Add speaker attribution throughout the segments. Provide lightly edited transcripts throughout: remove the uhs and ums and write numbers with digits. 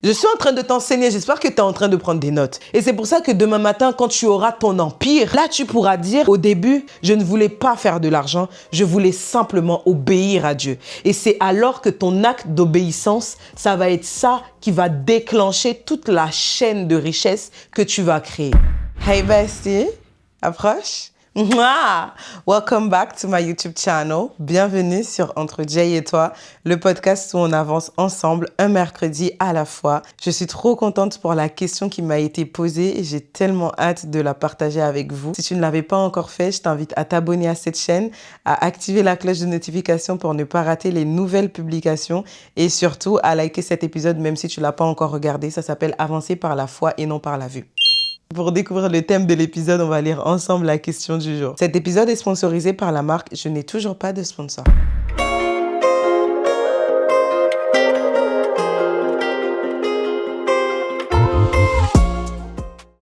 Speaker 1: Je suis en train de t'enseigner, j'espère que tu es en train de prendre des notes. Et c'est pour ça que demain matin, quand tu auras ton empire, là tu pourras dire, au début, je ne voulais pas faire de l'argent, je voulais simplement obéir à Dieu. Et c'est alors que ton acte d'obéissance, ça va être ça qui va déclencher toute la chaîne de richesse que tu vas créer. Hey bestie, approche. Mouah! Welcome back to my YouTube channel. Bienvenue sur Entre Jay et toi, le podcast où on avance ensemble un mercredi à la fois. Je suis trop contente pour la question qui m'a été posée et j'ai tellement hâte de la partager avec vous. Si tu ne l'avais pas encore fait, je t'invite à t'abonner à cette chaîne, à activer la cloche de notification pour ne pas rater les nouvelles publications et surtout à liker cet épisode même si tu ne l'as pas encore regardé. Ça s'appelle Avancer par la foi et non par la vue. Pour découvrir le thème de l'épisode, on va lire ensemble la question du jour. Cet épisode est sponsorisé par la marque Je n'ai toujours pas de sponsor.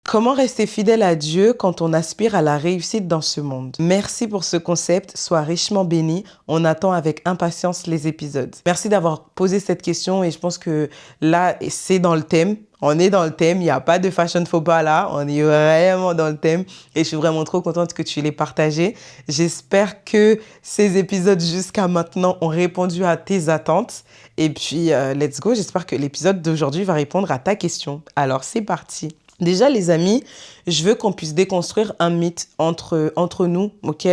Speaker 1: Comment rester fidèle à Dieu quand on aspire à la réussite dans ce monde? Merci pour ce concept, sois richement béni. On attend avec impatience les épisodes. Merci d'avoir posé cette question et je pense que là, c'est dans le thème. On est dans le thème, il n'y a pas de fashion faux pas là, on est vraiment dans le thème et je suis vraiment trop contente que tu l'aies partagé. J'espère que ces épisodes jusqu'à maintenant ont répondu à tes attentes et puis let's go, j'espère que l'épisode d'aujourd'hui va répondre à ta question. Alors c'est parti. Déjà les amis, je veux qu'on puisse déconstruire un mythe entre nous, ok?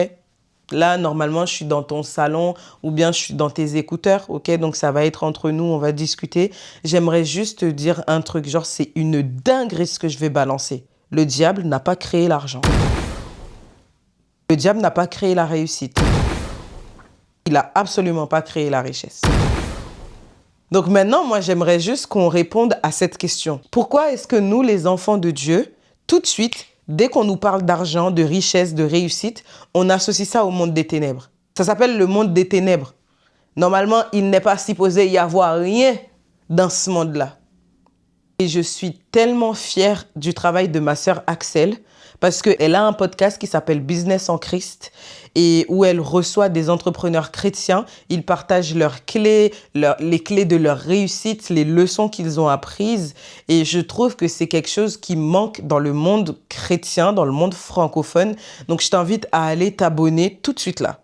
Speaker 1: Là, normalement, je suis dans ton salon ou bien je suis dans tes écouteurs, ok? Donc, ça va être entre nous, on va discuter. J'aimerais juste te dire un truc, genre, c'est une dinguerie ce que je vais balancer. Le diable n'a pas créé l'argent. Le diable n'a pas créé la réussite. Il n'a absolument pas créé la richesse. Donc maintenant, moi, j'aimerais juste qu'on réponde à cette question. Pourquoi est-ce que nous, les enfants de Dieu, tout de suite, dès qu'on nous parle d'argent, de richesse, de réussite, on associe ça au monde des ténèbres? Ça s'appelle le monde des ténèbres. Normalement, il n'est pas supposé y avoir rien dans ce monde-là. Et je suis tellement fière du travail de ma sœur Axel parce qu'elle a un podcast qui s'appelle Business en Christ et où elle reçoit des entrepreneurs chrétiens. Ils partagent leurs clés, les clés de leur réussite, les leçons qu'ils ont apprises. Et je trouve que c'est quelque chose qui manque dans le monde chrétien, dans le monde francophone. Donc, je t'invite à aller t'abonner tout de suite là.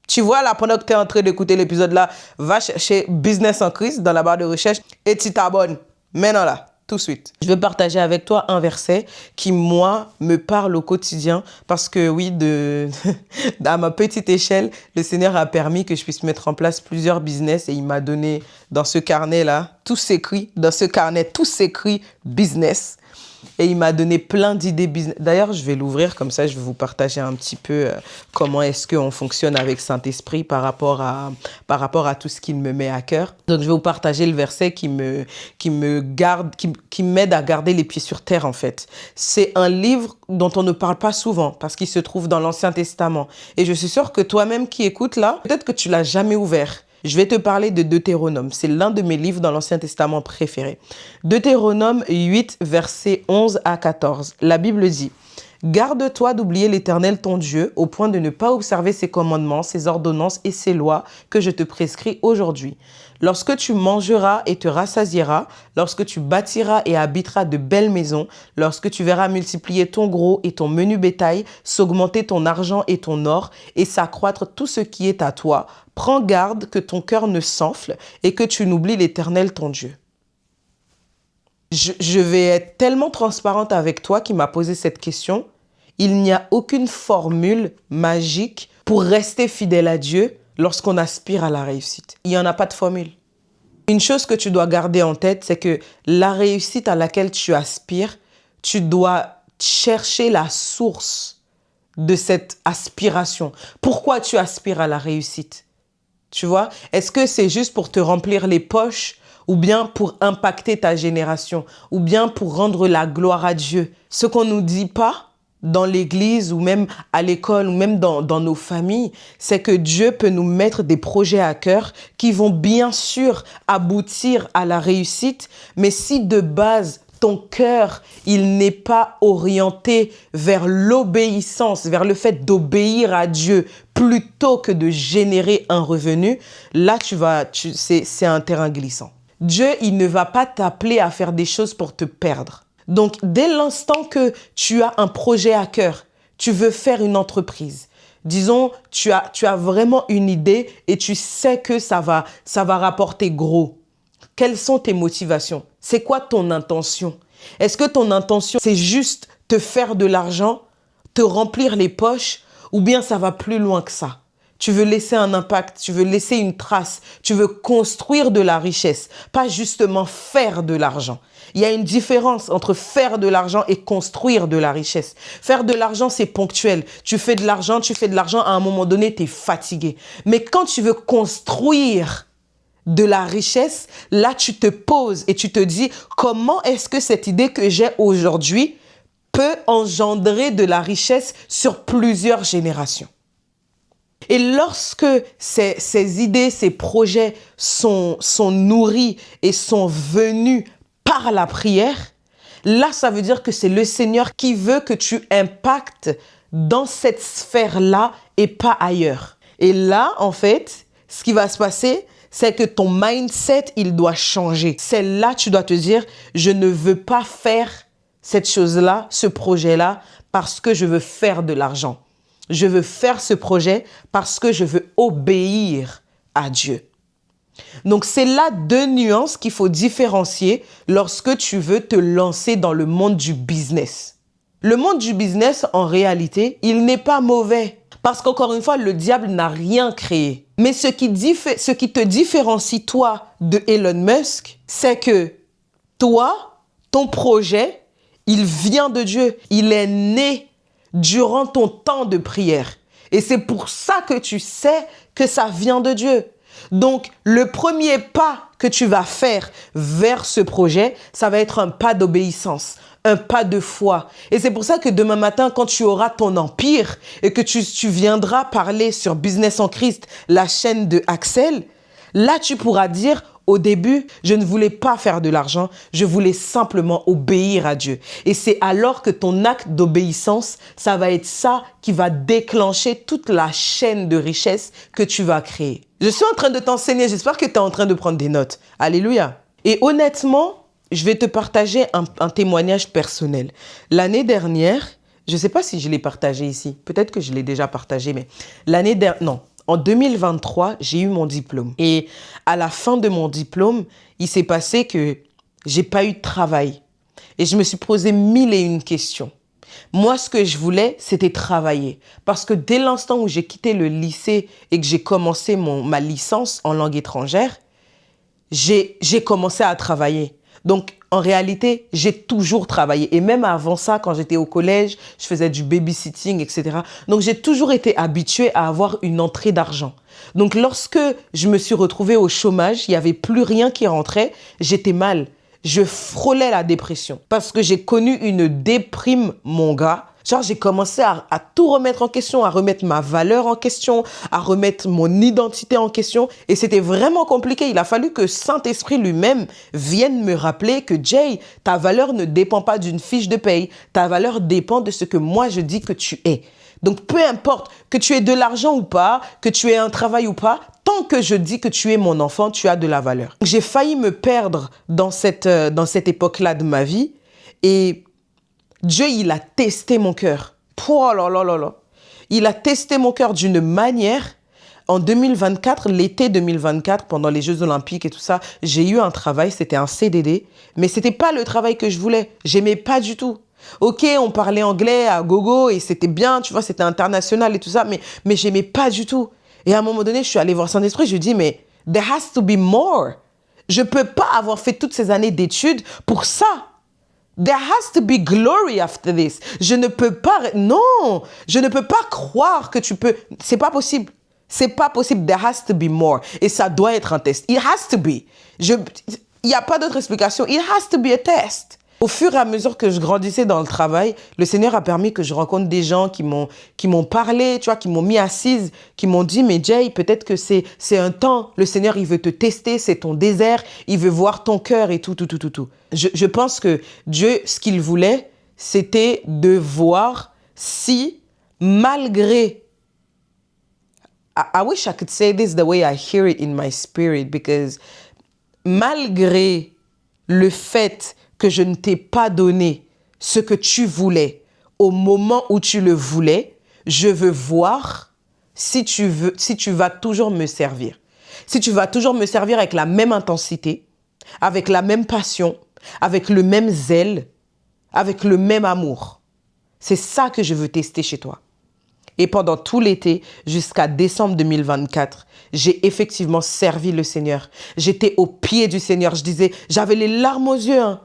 Speaker 1: Tu vois, là, pendant que tu es en train d'écouter l'épisode là, va chercher Business en Christ dans la barre de recherche et tu t'abonnes. Maintenant là. Tout de suite. Je veux partager avec toi un verset qui, moi, me parle au quotidien parce que, oui, à ma petite échelle, le Seigneur a permis que je puisse mettre en place plusieurs business et il m'a donné dans ce carnet-là, tout s'écrit, dans ce carnet, tout s'écrit business. Et il m'a donné plein d'idées business. D'ailleurs, je vais l'ouvrir comme ça, je vais vous partager un petit peu comment est-ce qu'on fonctionne avec Saint-Esprit par rapport à tout ce qu'il me met à cœur. Donc, je vais vous partager le verset qui m'aide à garder les pieds sur terre, en fait. C'est un livre dont on ne parle pas souvent parce qu'il se trouve dans l'Ancien Testament. Et je suis sûre que toi-même qui écoutes là, peut-être que tu l'as jamais ouvert. Je vais te parler de Deutéronome. C'est l'un de mes livres dans l'Ancien Testament préférés. Deutéronome 8, versets 11 à 14. La Bible dit « Garde-toi d'oublier l'Éternel ton Dieu au point de ne pas observer ses commandements, ses ordonnances et ses lois que je te prescris aujourd'hui. Lorsque tu mangeras et te rassasieras, lorsque tu bâtiras et habiteras de belles maisons, lorsque tu verras multiplier ton gros et ton menu bétail, s'augmenter ton argent et ton or et s'accroître tout ce qui est à toi, prends garde que ton cœur ne s'enfle et que tu n'oublies l'Éternel ton Dieu. » Je vais être tellement transparente avec toi qui m'a posé cette question. Il n'y a aucune formule magique pour rester fidèle à Dieu lorsqu'on aspire à la réussite. Il n'y en a pas de formule. Une chose que tu dois garder en tête, c'est que la réussite à laquelle tu aspires, tu dois chercher la source de cette aspiration. Pourquoi tu aspires à la réussite? Tu vois? Est-ce que c'est juste pour te remplir les poches ou bien pour impacter ta génération ou bien pour rendre la gloire à Dieu? Ce qu'on ne nous dit pas dans l'église ou même à l'école ou même dans nos familles, c'est que Dieu peut nous mettre des projets à cœur qui vont bien sûr aboutir à la réussite, mais si de base, ton cœur, il n'est pas orienté vers l'obéissance, vers le fait d'obéir à Dieu plutôt que de générer un revenu, là, c'est un terrain glissant. Dieu, il ne va pas t'appeler à faire des choses pour te perdre. Donc, dès l'instant que tu as un projet à cœur, tu veux faire une entreprise, disons, tu as vraiment une idée et tu sais que ça va rapporter gros. Quelles sont tes motivations? C'est quoi ton intention? Est-ce que ton intention, c'est juste te faire de l'argent, te remplir les poches, ou bien ça va plus loin que ça? Tu veux laisser un impact, tu veux laisser une trace, tu veux construire de la richesse, pas justement faire de l'argent. Il y a une différence entre faire de l'argent et construire de la richesse. Faire de l'argent, c'est ponctuel. Tu fais de l'argent, à un moment donné, tu es fatigué. Mais quand tu veux construire de la richesse, là, tu te poses et tu te dis, comment est-ce que cette idée que j'ai aujourd'hui peut engendrer de la richesse sur plusieurs générations? Et lorsque ces idées, ces projets sont nourris et sont venus par la prière, là, ça veut dire que c'est le Seigneur qui veut que tu impactes dans cette sphère-là et pas ailleurs. Et là, en fait, ce qui va se passer, c'est que ton mindset, il doit changer. C'est là que tu dois te dire, je ne veux pas faire cette chose-là, ce projet-là, parce que je veux faire de l'argent. Je veux faire ce projet parce que je veux obéir à Dieu. Donc, c'est là deux nuances qu'il faut différencier lorsque tu veux te lancer dans le monde du business. Le monde du business, en réalité, il n'est pas mauvais. Parce qu'encore une fois, le diable n'a rien créé. Mais ce qui te différencie, toi, de Elon Musk, c'est que toi, ton projet, il vient de Dieu. Il est né durant ton temps de prière. Et c'est pour ça que tu sais que ça vient de Dieu. Donc, le premier pas que tu vas faire vers ce projet, ça va être un pas d'obéissance, un pas de foi. Et c'est pour ça que demain matin, quand tu auras ton empire et que tu viendras parler sur Business en Christ, la chaîne de Axel, là, tu pourras dire, au début, je ne voulais pas faire de l'argent, je voulais simplement obéir à Dieu. Et c'est alors que ton acte d'obéissance, ça va être ça qui va déclencher toute la chaîne de richesse que tu vas créer. Je suis en train de t'enseigner, j'espère que tu es en train de prendre des notes. Alléluia. Et honnêtement, je vais te partager un témoignage personnel. L'année dernière, je ne sais pas si je l'ai partagé ici, peut-être que je l'ai déjà partagé, mais l'année dernière, non. En 2023, j'ai eu mon diplôme. Et à la fin de mon diplôme, il s'est passé que j'ai pas eu de travail. Et je me suis posé 1001 questions. Moi, ce que je voulais, c'était travailler. Parce que dès l'instant où j'ai quitté le lycée et que j'ai commencé ma licence en langue étrangère, j'ai commencé à travailler. Donc, en réalité, j'ai toujours travaillé. Et même avant ça, quand j'étais au collège, je faisais du babysitting, etc. Donc, j'ai toujours été habituée à avoir une entrée d'argent. Donc, lorsque je me suis retrouvée au chômage, il n'y avait plus rien qui rentrait, j'étais mal. Je frôlais la dépression parce que j'ai connu une déprime, mon gars. Genre, j'ai commencé à tout remettre en question, à remettre ma valeur en question, à remettre mon identité en question. Et c'était vraiment compliqué. Il a fallu que Saint-Esprit lui-même vienne me rappeler que, Jay, ta valeur ne dépend pas d'une fiche de paye. Ta valeur dépend de ce que moi, je dis que tu es. Donc, peu importe que tu aies de l'argent ou pas, que tu aies un travail ou pas, tant que je dis que tu es mon enfant, tu as de la valeur. J'ai failli me perdre dans cette époque-là de ma vie. Et Dieu, il a testé mon cœur. Oh là là là là. Il a testé mon cœur d'une manière. En 2024, l'été 2024, pendant les Jeux Olympiques et tout ça, j'ai eu un travail, c'était un CDD, mais c'était pas le travail que je voulais. J'aimais pas du tout. Ok, on parlait anglais à gogo et c'était bien, tu vois, c'était international et tout ça, mais j'aimais pas du tout. Et à un moment donné, je suis allée voir Saint-Esprit, je lui ai dit, mais there has to be more. Je peux pas avoir fait toutes ces années d'études pour ça. There has to be glory after this. Je ne peux pas croire que tu peux. C'est pas possible. C'est pas possible. There has to be more. Et ça doit être un test. It has to be. Il n'y a pas d'autre explication. It has to be a test. Au fur et à mesure que je grandissais dans le travail, le Seigneur a permis que je rencontre des gens qui m'ont parlé, tu vois, qui m'ont mis assise, qui m'ont dit, mais Jay, peut-être que c'est un temps. Le Seigneur, il veut te tester, c'est ton désert, il veut voir ton cœur et tout. Je pense que Dieu, ce qu'il voulait, c'était de voir si, malgré... I wish I could say this the way I hear it in my spirit, because malgré le fait que je ne t'ai pas donné ce que tu voulais au moment où tu le voulais, je veux voir si tu vas toujours me servir. Si tu vas toujours me servir avec la même intensité, avec la même passion, avec le même zèle, avec le même amour. C'est ça que je veux tester chez toi. Et pendant tout l'été, jusqu'à décembre 2024, j'ai effectivement servi le Seigneur. J'étais au pied du Seigneur. J'avais les larmes aux yeux. Hein.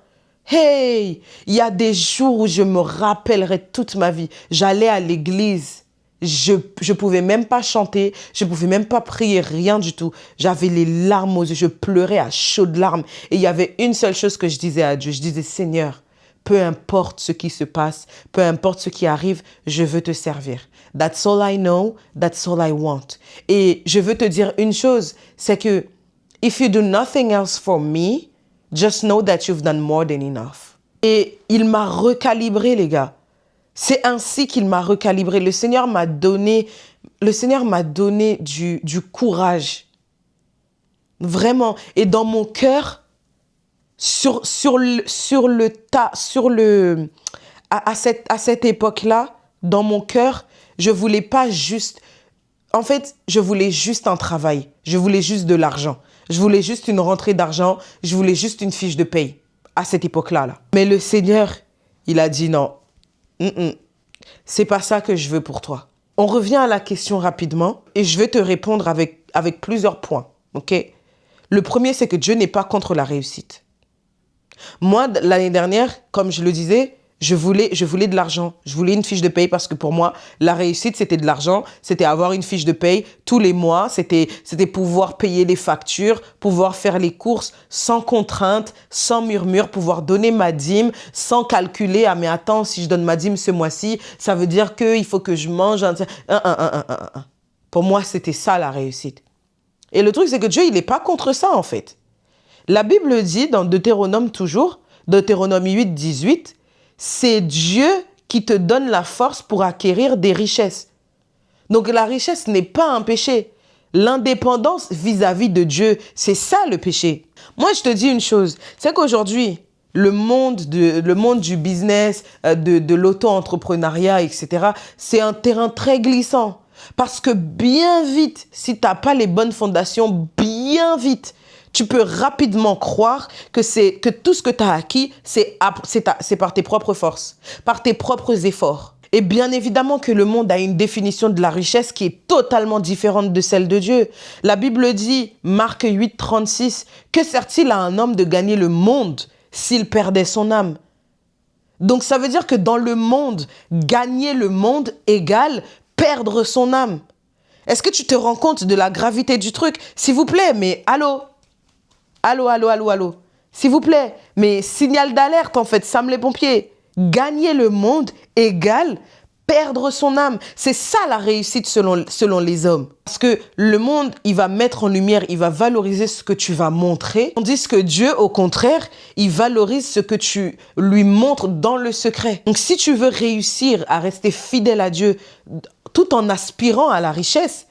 Speaker 1: Hey, il y a des jours où je me rappellerai toute ma vie. J'allais à l'église. Je pouvais même pas chanter. Je pouvais même pas prier, rien du tout. J'avais les larmes aux yeux. Je pleurais à chaudes larmes. Et il y avait une seule chose que je disais à Dieu. Je disais, Seigneur, peu importe ce qui se passe, peu importe ce qui arrive, je veux te servir. That's all I know, that's all I want. Et je veux te dire une chose, c'est que if you do nothing else for me, just know that you've done more than enough. Et il m'a recalibré, les gars. C'est ainsi qu'il m'a recalibré. Le Seigneur m'a donné du courage. Vraiment. Et dans mon cœur, à cette époque-là, dans mon cœur, je voulais pas juste, en fait, je voulais juste un travail. Je voulais juste de l'argent. Je voulais juste une rentrée d'argent. Je voulais juste une fiche de paye à cette époque-là. Là. Mais le Seigneur, il a dit non. C'est pas ça que je veux pour toi. On revient à la question rapidement et je vais te répondre avec plusieurs points. Ok? Le premier, c'est que Dieu n'est pas contre la réussite. Moi, l'année dernière, comme je le disais, je voulais de l'argent. Je voulais une fiche de paye parce que pour moi, la réussite, c'était de l'argent. C'était avoir une fiche de paye tous les mois. C'était pouvoir payer les factures, pouvoir faire les courses sans contrainte, sans murmure, pouvoir donner ma dîme sans calculer. Ah, mais attends, si je donne ma dîme ce mois-ci, ça veut dire qu'il faut que je mange. Pour moi, c'était ça la réussite. Et le truc, c'est que Dieu, il n'est pas contre ça, en fait. La Bible dit, dans Deutéronome toujours, Deutéronome 8, 18, c'est Dieu qui te donne la force pour acquérir des richesses. Donc la richesse n'est pas un péché. L'indépendance vis-à-vis de Dieu, c'est ça le péché. Moi, je te dis une chose, c'est qu'aujourd'hui, le monde du business, de l'auto-entrepreneuriat, etc., c'est un terrain très glissant. Parce que bien vite, si tu n'as pas les bonnes fondations, bien vite, tu peux rapidement croire que tout ce que tu as acquis, c'est par tes propres forces, par tes propres efforts. Et bien évidemment que le monde a une définition de la richesse qui est totalement différente de celle de Dieu. La Bible dit, Marc 8, 36, « Que sert-il à un homme de gagner le monde s'il perdait son âme ?» Donc ça veut dire que dans le monde, gagner le monde égale perdre son âme. Est-ce que tu te rends compte de la gravité du truc? S'il vous plaît, mais allô? Allô. S'il vous plaît, mais signal d'alerte en fait, Sam les pompiers. Gagner le monde égale perdre son âme. C'est ça la réussite selon les hommes. Parce que le monde, il va mettre en lumière, il va valoriser ce que tu vas montrer. Tandis que Dieu, au contraire, il valorise ce que tu lui montres dans le secret. Donc si tu veux réussir à rester fidèle à Dieu tout en aspirant à la richesse,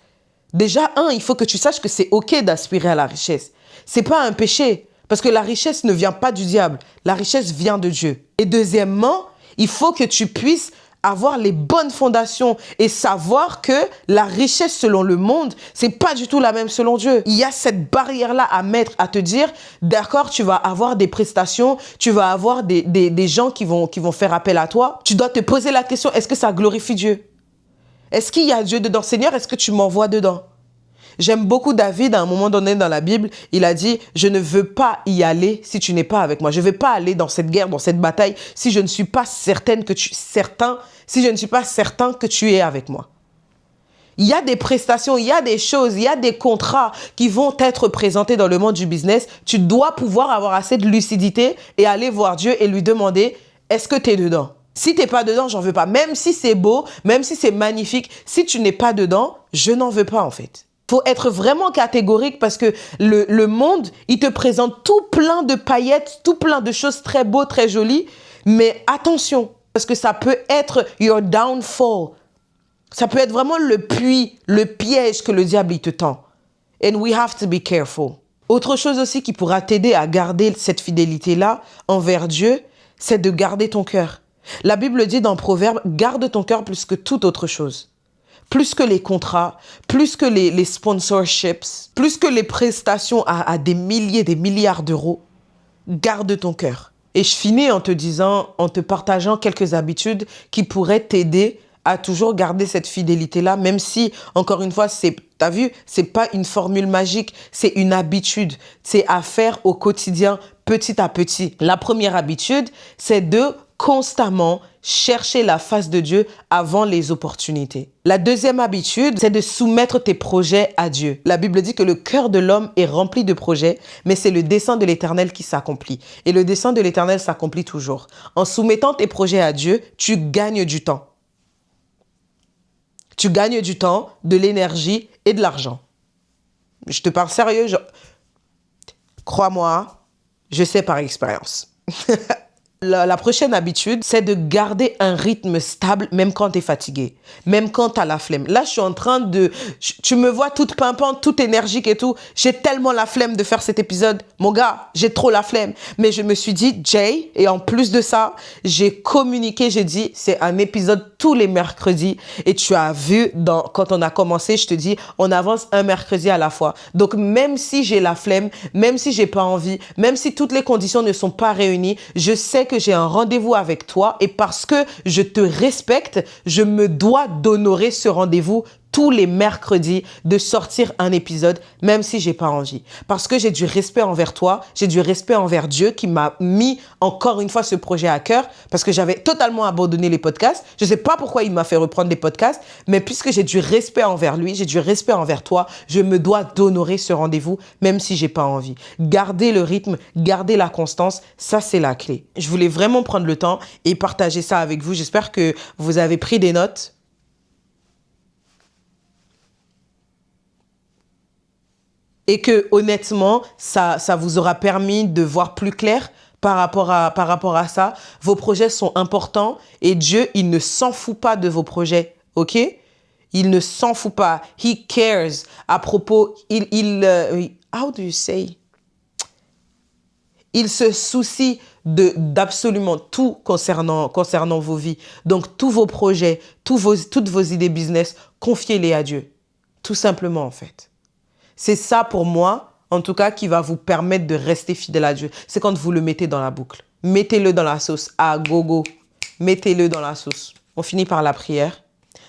Speaker 1: déjà, il faut que tu saches que c'est OK d'aspirer à la richesse. C'est pas un péché, parce que la richesse ne vient pas du diable. La richesse vient de Dieu. Et deuxièmement, il faut que tu puisses avoir les bonnes fondations et savoir que la richesse selon le monde, c'est pas du tout la même selon Dieu. Il y a cette barrière-là à mettre, à te dire, d'accord, tu vas avoir des prestations, tu vas avoir des gens qui vont faire appel à toi. Tu dois te poser la question, est-ce que ça glorifie Dieu? Est-ce qu'il y a Dieu dedans? Seigneur, est-ce que tu m'envoies dedans? J'aime beaucoup David, à un moment donné dans la Bible, il a dit « Je ne veux pas y aller si tu n'es pas avec moi. Je ne vais pas aller dans cette guerre, dans cette bataille, si je ne suis pas certain que tu es avec moi. » Il y a des prestations, il y a des choses, il y a des contrats qui vont être présentés dans le monde du business. Tu dois pouvoir avoir assez de lucidité et aller voir Dieu et lui demander « Est-ce que tu es dedans ?» Si tu n'es pas dedans, j'en veux pas. Même si c'est beau, même si c'est magnifique, si tu n'es pas dedans, je n'en veux pas en fait. Faut être vraiment catégorique parce que le monde, il te présente tout plein de paillettes, tout plein de choses très beaux, très jolies. Mais attention, parce que ça peut être your downfall. Ça peut être vraiment le piège que le diable il te tend. And we have to be careful. Autre chose aussi qui pourra t'aider à garder cette fidélité-là envers Dieu, c'est de garder ton cœur. La Bible dit dans Proverbes, garde ton cœur plus que toute autre chose. Plus que les contrats, plus que les sponsorships, plus que les prestations à des milliers, des milliards d'euros, garde ton cœur. Et je finis en te partageant quelques habitudes qui pourraient t'aider à toujours garder cette fidélité-là, même si, encore une fois, t'as vu, c'est pas une formule magique, c'est une habitude. C'est à faire au quotidien, petit à petit. La première habitude, c'est de constamment chercher la face de Dieu avant les opportunités. La deuxième habitude, c'est de soumettre tes projets à Dieu. La Bible dit que le cœur de l'homme est rempli de projets, mais c'est le dessein de l'Éternel qui s'accomplit. Et le dessein de l'Éternel s'accomplit toujours. En soumettant tes projets à Dieu, tu gagnes du temps. Tu gagnes du temps, de l'énergie et de l'argent. Je te parle sérieux, crois-moi, je sais par expérience. La prochaine habitude, c'est de garder un rythme stable même quand tu es fatigué, même quand tu as la flemme. Là, je suis en train de... Tu me vois toute pimpante, toute énergique et tout. J'ai tellement la flemme de faire cet épisode. Mon gars, j'ai trop la flemme. Mais je me suis dit, Jay, et en plus de ça, j'ai communiqué, j'ai dit, c'est un épisode tous les mercredis. Et tu as vu, quand on a commencé, je te dis, on avance un mercredi à la fois. Donc, même si j'ai la flemme, même si j'ai pas envie, même si toutes les conditions ne sont pas réunies, je sais que j'ai un rendez-vous avec toi et parce que je te respecte, je me dois d'honorer ce rendez-vous tous les mercredis, de sortir un épisode, même si j'ai pas envie. Parce que j'ai du respect envers toi, j'ai du respect envers Dieu qui m'a mis encore une fois ce projet à cœur parce que j'avais totalement abandonné les podcasts. Je sais pas pourquoi il m'a fait reprendre les podcasts, mais puisque j'ai du respect envers lui, j'ai du respect envers toi, je me dois d'honorer ce rendez-vous, même si j'ai pas envie. Garder le rythme, garder la constance, ça c'est la clé. Je voulais vraiment prendre le temps et partager ça avec vous. J'espère que vous avez pris des notes. Et que honnêtement, ça vous aura permis de voir plus clair par rapport à ça. Vos projets sont importants et Dieu, il ne s'en fout pas de vos projets, ok? Il ne s'en fout pas. He cares. À propos, how do you say? Il se soucie d'absolument tout concernant vos vies. Donc, tous vos projets, toutes vos idées business, confiez-les à Dieu. Tout simplement, en fait. C'est ça pour moi, en tout cas, qui va vous permettre de rester fidèle à Dieu. C'est quand vous le mettez dans la boucle. Mettez-le dans la sauce. À gogo. Mettez-le dans la sauce. On finit par la prière.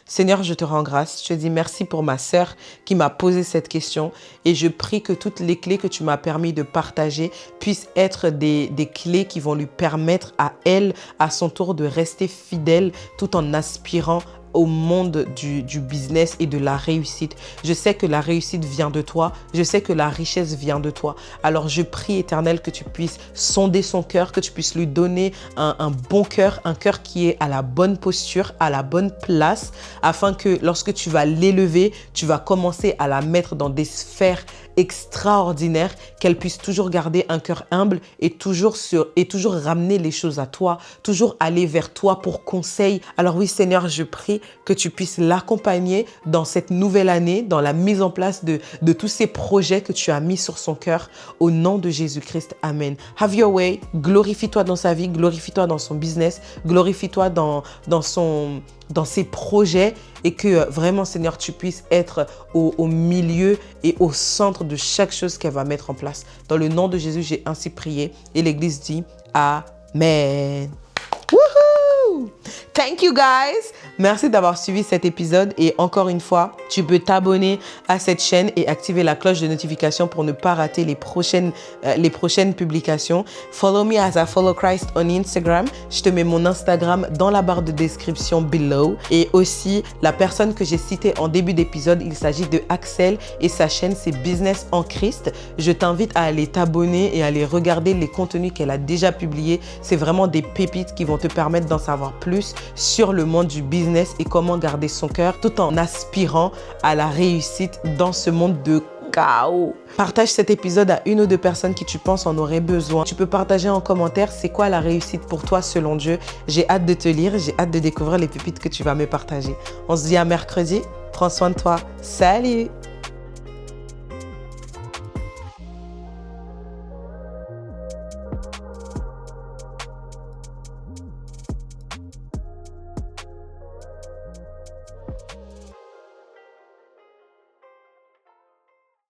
Speaker 1: Seigneur, je te rends grâce. Je te dis merci pour ma sœur qui m'a posé cette question. Et je prie que toutes les clés que tu m'as permis de partager puissent être des clés qui vont lui permettre à elle, à son tour, de rester fidèle tout en aspirant au monde du business et de la réussite. Je sais que la réussite vient de toi. Je sais que la richesse vient de toi. Alors je prie, Éternel, que tu puisses sonder son cœur, que tu puisses lui donner un bon cœur, un cœur qui est à la bonne posture, à la bonne place, afin que lorsque tu vas l'élever, tu vas commencer à la mettre dans des sphères extraordinaires, qu'elle puisse toujours garder un cœur humble et toujours ramener les choses à toi, toujours aller vers toi pour conseil. Alors oui, Seigneur, je prie que tu puisses l'accompagner dans cette nouvelle année, dans la mise en place de tous ces projets que tu as mis sur son cœur, au nom de Jésus-Christ. Amen. Have your way. Glorifie-toi dans sa vie, glorifie-toi dans son business, glorifie-toi dans ses projets et que vraiment, Seigneur, tu puisses être au milieu et au centre de chaque chose qu'elle va mettre en place. Dans le nom de Jésus, j'ai ainsi prié et l'Église dit Amen. Woohoo! Thank you guys. Merci d'avoir suivi cet épisode et encore une fois, tu peux t'abonner à cette chaîne et activer la cloche de notification pour ne pas rater les prochaines publications. Follow me as I follow Christ on Instagram. Je te mets mon Instagram dans la barre de description below. Et aussi, la personne que j'ai citée en début d'épisode, il s'agit de Axel et sa chaîne, c'est Business en Christ. Je t'invite à aller t'abonner et à aller regarder les contenus qu'elle a déjà publiés. C'est vraiment des pépites qui vont te permettre d'en savoir plus sur le monde du business et comment garder son cœur tout en aspirant à la réussite dans ce monde de chaos. Partage cet épisode à une ou deux personnes qui tu penses en auraient besoin. Tu peux partager en commentaire c'est quoi la réussite pour toi selon Dieu. J'ai hâte de te lire, j'ai hâte de découvrir les pépites que tu vas me partager. On se dit à mercredi. Prends soin de toi. Salut!